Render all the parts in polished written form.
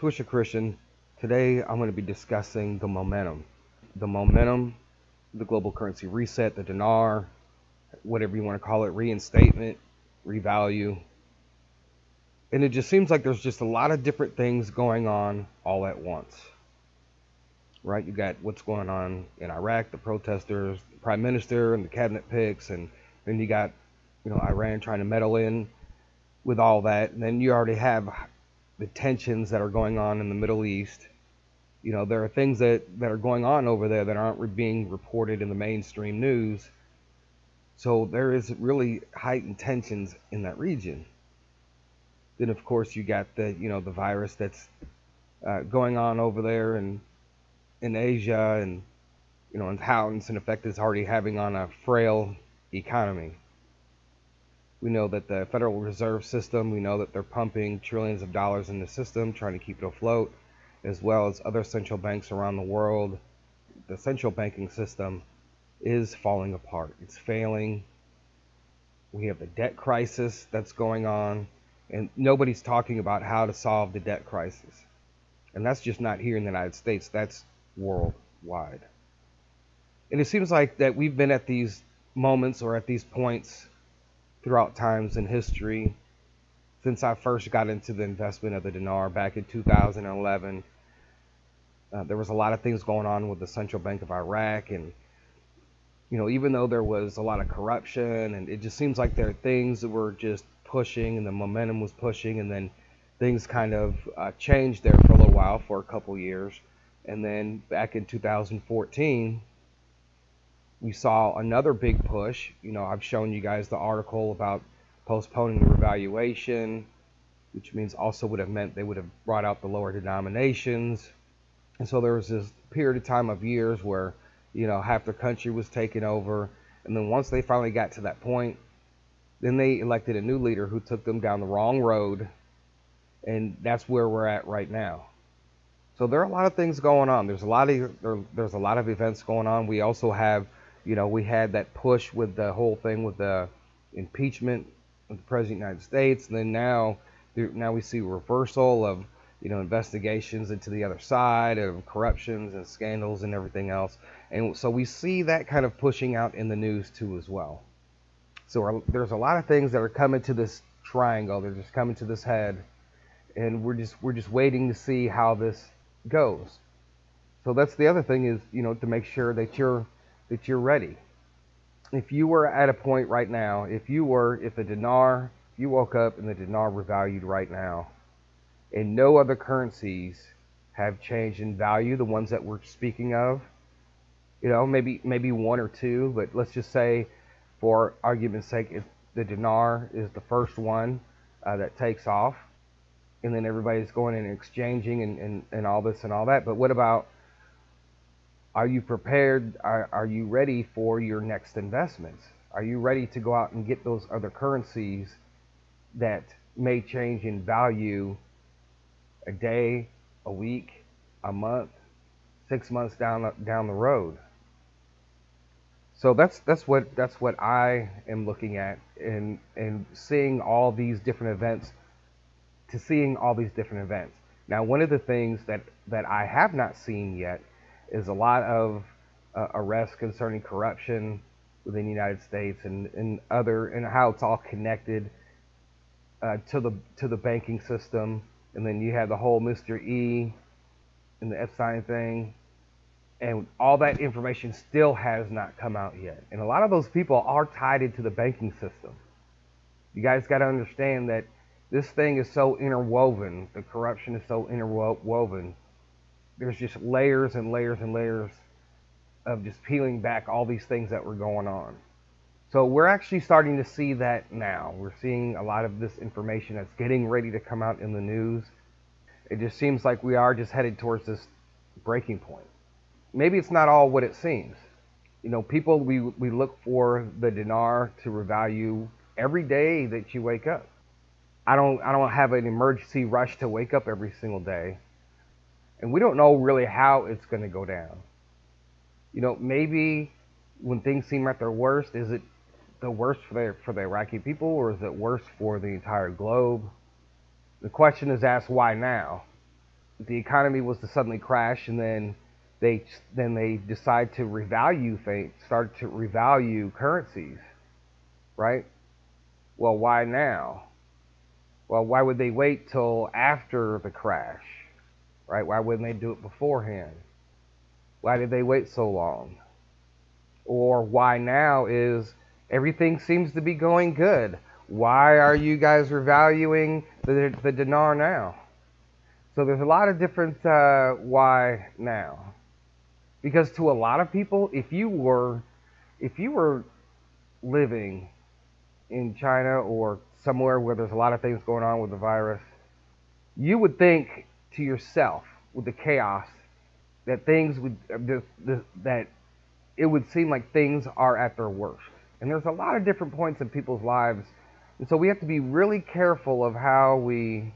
Twisted Christian. Today I'm going to be discussing the momentum. The momentum, the global currency reset, the dinar, whatever you want to call it, reinstatement, revalue. And it just seems like there's just a lot of different things going on all at once. Right? You got what's going on in Iraq, the protesters, the prime minister and the cabinet picks, and then you got, Iran trying to meddle in with all that. And then you already have the tensions that are going on in the Middle East. There are things that are going on over there that aren't being reported in the mainstream news. So there is really heightened tensions in that region. Then of course you got the virus that's going on over there and in Asia, and how it's an effect it's already having on a frail economy. We know that the Federal Reserve System, we know that they're pumping trillions of dollars in the system, trying to keep it afloat, as well as other central banks around the world. The central banking system is falling apart. It's failing. We have the debt crisis that's going on, and nobody's talking about how to solve the debt crisis. And that's just not here in the United States, that's worldwide. And it seems like that we've been at these moments or at these points throughout times in history since I first got into the investment of the dinar back in 2011. There was a lot of things going on with the Central Bank of Iraq, and even though there was a lot of corruption, and it just seems like there are things that were just pushing, and the momentum was pushing, and then things kind of changed there for a little while, for a couple years. And then back in 2014, we saw another big push. I've shown you guys the article about postponing the revaluation, which means also would have meant they would have brought out the lower denominations. And so there was this period of time of years where, half the country was taken over. And then once they finally got to that point, then they elected a new leader who took them down the wrong road. And that's where we're at right now. So there are a lot of things going on. There's a lot of events going on. We also have, we had that push with the whole thing with the impeachment of the President of the United States. And then now we see reversal of, investigations into the other side of corruptions and scandals and everything else. And so we see that kind of pushing out in the news too as well. So there's a lot of things that are coming to this triangle. They're just coming to this head. And we're just waiting to see how this goes. So that's the other thing is, to make sure that you're ready. If you were at a point right now, if you woke up and the dinar revalued right now, and no other currencies have changed in value, the ones that we're speaking of, maybe one or two, but let's just say, for argument's sake, if the dinar is the first one that takes off, and then everybody's going and exchanging and all this and all that. But what about, are you prepared? Are you ready for your next investments? Are you ready to go out and get those other currencies that may change in value a day, a week, a month, 6 months down the road? So that's what I am looking at, and seeing all these different events. Now, one of the things that I have not seen yet is a lot of arrests concerning corruption within the United States and how it's all connected to the banking system. And then you have the whole Mr. E and the Epstein thing, and all that information still has not come out yet. And a lot of those people are tied into the banking system. You guys got to understand that this thing is so interwoven. The corruption is so interwoven. There's just layers and layers and layers of just peeling back all these things that were going on. So we're actually starting to see that now. We're seeing a lot of this information that's getting ready to come out in the news. It just seems like we are just headed towards this breaking point. Maybe it's not all what it seems. People, we look for the dinar to revalue every day that you wake up. I don't have an emergency rush to wake up every single day. And we don't know really how it's going to go down. Maybe when things seem at their worst, is it the worst for the Iraqi people, or is it worse for the entire globe? The question is asked, why now? the economy was to suddenly crash, and they they decide to revalue things, start to revalue currencies, right? Well, why now? Well, why would they wait till after the crash, right? Why wouldn't they do it beforehand? Why did they wait so long? Or why now is everything seems to be going good? Why are you guys revaluing the dinar now? So there's a lot of different why now. Because to a lot of people, if you were living in China or somewhere where there's a lot of things going on with the virus, you would think to yourself with the chaos that things would that it would seem like things are at their worst. And there's a lot of different points in people's lives, and so we have to be really careful of how we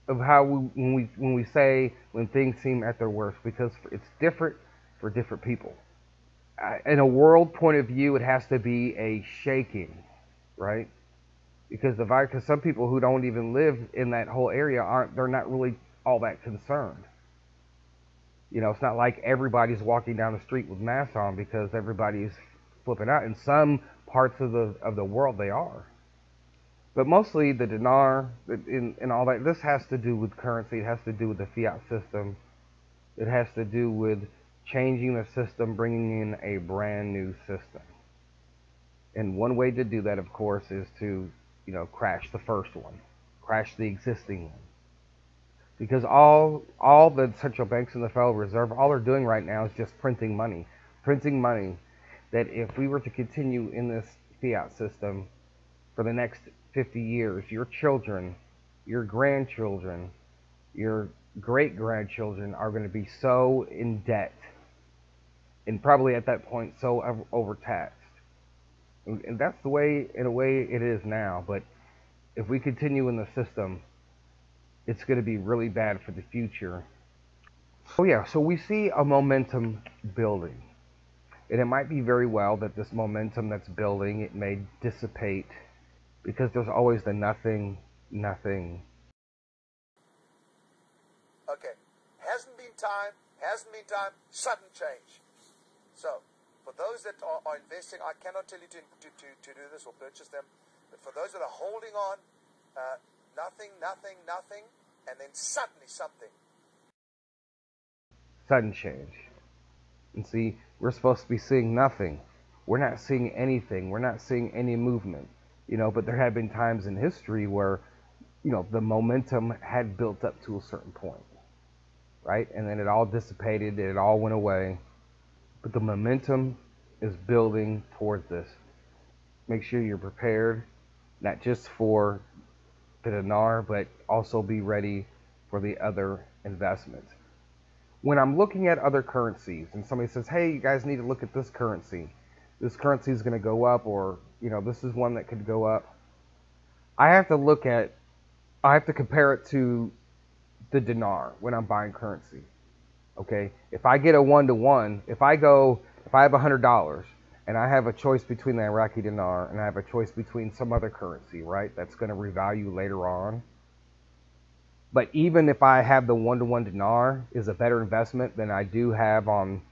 when we say when things seem at their worst, because it's different for different people. In a world point of view, it has to be a shaking, right? Because because some people who don't even live in that whole area they're not really all that concerned. You know, it's not like everybody's walking down the street with masks on because everybody's flipping out. In some parts of the world, they are. But mostly the dinar and all that, this has to do with currency. It has to do with the fiat system. It has to do with changing the system, bringing in a brand new system. And one way to do that, of course, is to, crash the first one, crash the existing one. Because all the central banks and the Federal Reserve, all they're doing right now is just printing money. Printing money that if we were to continue in this fiat system for the next 50 years, your children, your grandchildren, your great-grandchildren are going to be so in debt and probably at that point so overtaxed. And that's the way, in a way, it is now. But if we continue in the system, it's going to be really bad for the future. Oh yeah, so we see a momentum building. And it might be very well that this momentum that's building, it may dissipate because there's always the nothing. Okay, hasn't been time, sudden change. So, for those that are investing, I cannot tell you to do this or purchase them, but for those that are holding on, nothing, and then suddenly something. Sudden change. And see, we're supposed to be seeing nothing. We're not seeing anything. We're not seeing any movement. But there have been times in history where, the momentum had built up to a certain point, right? And then it all dissipated, it all went away. But the momentum is building towards this. Make sure you're prepared, not just for the dinar, but also be ready for the other investments. When I'm looking at other currencies and somebody says, hey, you guys need to look at this currency. This currency is going to go up, or, this is one that could go up. I have to compare it to the dinar when I'm buying currency. Okay? If I get a 1-to-1, if I have $100 and I have a choice between the Iraqi dinar and I have a choice between some other currency, right, that's going to revalue later on. But even if I have the 1-to-1 dinar is a better investment than I do have on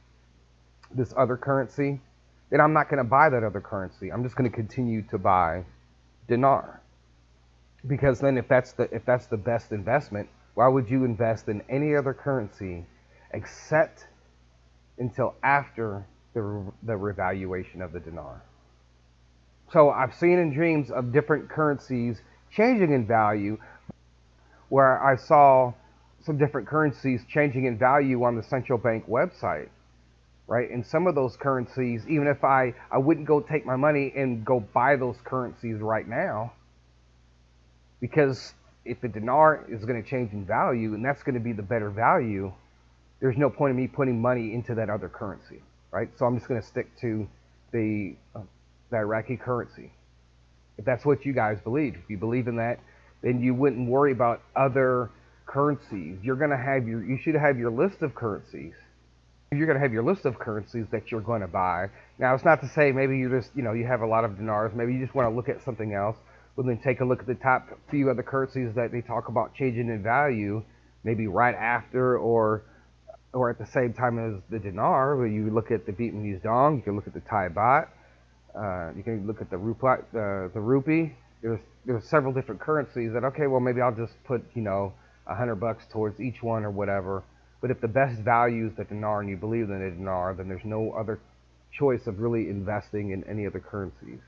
this other currency, then I'm not going to buy that other currency. I'm just going to continue to buy dinar. Because then if that's the best investment, why would you invest in any other currency except until after the revaluation of the dinar? So I've seen in dreams of different currencies changing in value, where I saw some different currencies changing in value on the central bank website, right? And some of those currencies, even if I wouldn't go take my money and go buy those currencies right now, because if the dinar is going to change in value and that's going to be the better value, there's no point in me putting money into that other currency, right? So I'm just going to stick to the Iraqi currency. If that's what you guys believe, if you believe in that, then you wouldn't worry about other currencies. You should have your list of currencies. You're going to have your list of currencies that you're going to buy. Now, it's not to say maybe you just, you have a lot of dinars. Maybe you just want to look at something else. But then take a look at the top few other currencies that they talk about changing in value. maybe right after or at the same time as the dinar. Where you look at the Vietnamese dong, you can look at the Thai baht, you can look at the rupee. There's several different currencies that, okay, well, maybe I'll just put, $100 towards each one or whatever. But if the best value is the dinar and you believe in the dinar, then there's no other choice of really investing in any other currencies.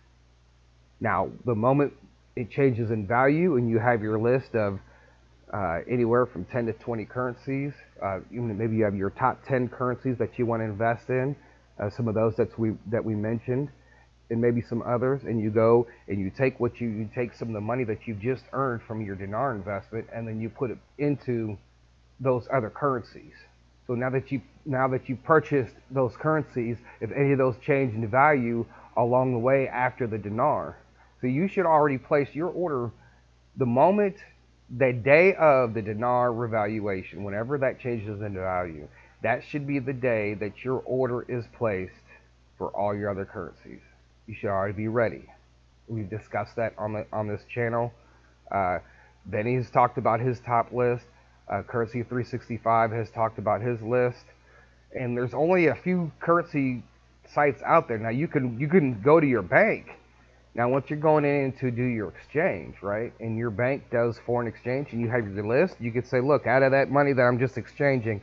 Now, the moment it changes in value and you have your list of anywhere from 10 to 20 currencies, maybe you have your top 10 currencies that you want to invest in, some of those that we mentioned, and maybe some others, and you go and you take you take some of the money that you've just earned from your dinar investment, and then you put it into those other currencies. So now that you purchased those currencies, if any of those change in value along the way after the dinar, so you should already place your order the moment, the day of the dinar revaluation, whenever that changes in value. That should be the day that your order is placed for all your other currencies. You should already be ready. We've discussed that on this channel. Benny's talked about his top list. Currency 365 has talked about his list, and there's only a few currency sites out there. Now you can go to your bank. Now once you're going in to do your exchange, right, and your bank does foreign exchange and you have your list, you could say, look, out of that money that I'm just exchanging,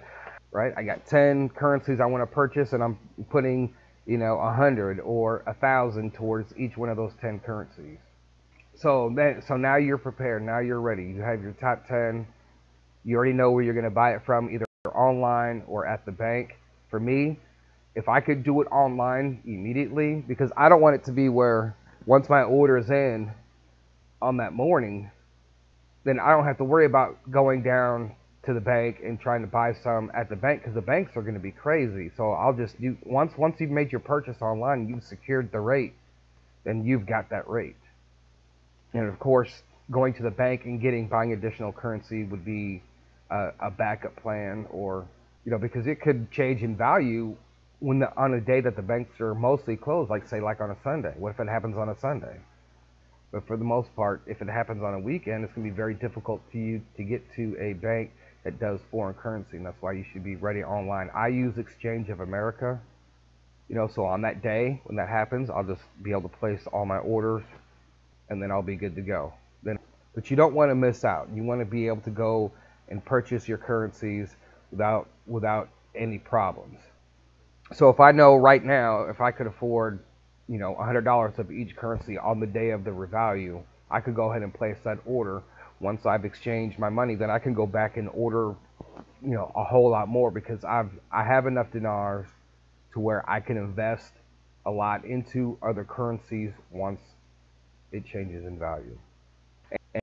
right, I got 10 currencies I want to purchase, and I'm putting 100 or 1,000 towards each one of those 10 currencies. So now you're prepared. Now you're ready. You have your top 10. You already know where you're going to buy it from, either online or at the bank. For me, if I could do it online immediately, because I don't want it to be where once my order is in on that morning, then I don't have to worry about going down to the bank and trying to buy some at the bank, because the banks are going to be crazy. So I'll just do, once you've made your purchase online, you've secured the rate, then you've got that rate. And of course, going to the bank and buying additional currency would be a backup plan, or because it could change in value on a day that the banks are mostly closed, like on a Sunday. What if it happens on a Sunday? But for the most part, if it happens on a weekend, it's going to be very difficult for you to get to a bank that does foreign currency, and that's why you should be ready online. I use Exchange of America, so on that day when that happens, I'll just be able to place all my orders, and then I'll be good to go. But you don't want to miss out. You want to be able to go and purchase your currencies without any problems. So if I know right now, if I could afford $100 of each currency on the day of the revalue, I could go ahead and place that order. Once I've exchanged my money, then I can go back and order a whole lot more, because I have enough dinars to where I can invest a lot into other currencies once it changes in value.